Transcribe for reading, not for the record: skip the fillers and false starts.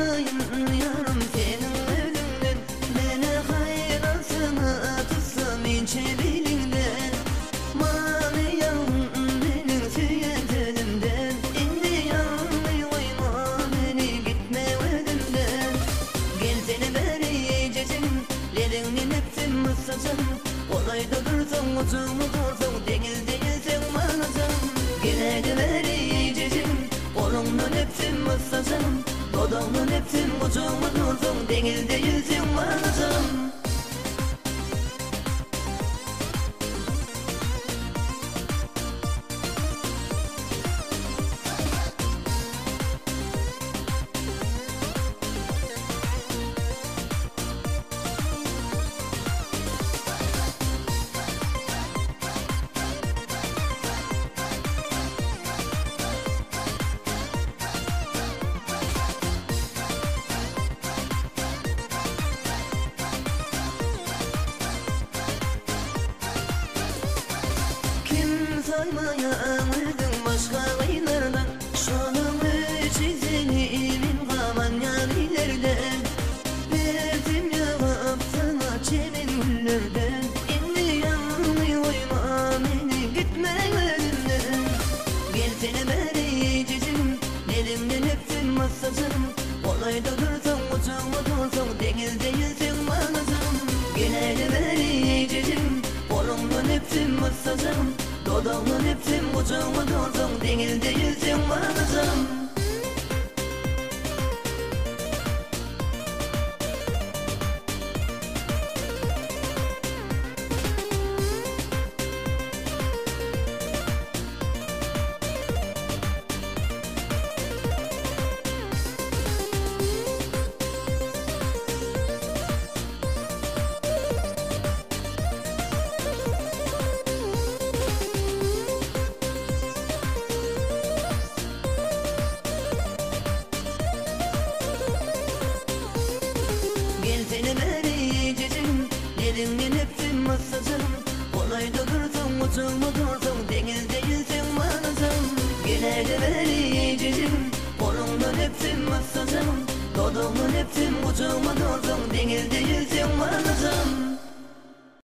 saymıyım yarım senin ölümden. Bana hayrasını tutsam ince bilinden. Mani yavrum benim süyetelimden. İndi yanmıyor oyma beni gitme ölümden. Gelsene beri yiyeceksin lerini nefsim ısıtsın. Olayda dursan uçumu dursan deniz değilsen manasın. Gene beri yiyeceksin kolumdan nefsim ısıtsın. Dodağımdan nefsim uçumu dursan deniz değilsen manasın. Saymaya ömürdün başka kıylardan. Şanımı çizelim kaman yanilerden. Verdim yağıp sana çemin güllerden. İndi yanmıyor oyma beni gitme önümden. Gelsene beri yiyeceksin elimden öptün masasın. Olayda dursan uçağıma dursan deniz değilsen manasın. Gene de beri yiyeceksin kolumdan öptün masasın. Dodağımdan hepsim uçağıma dursan deniz değilsen manasın. Gelsene beri yiyeceksin elinden öptüm masasın. Olayda dursan uçumu dursan deniz değilsen manasın. Gene de beri yiyeceksin kolumdan öptüm masasın. Dodağımdan öptüm uçumu dursan deniz değilsen manasın.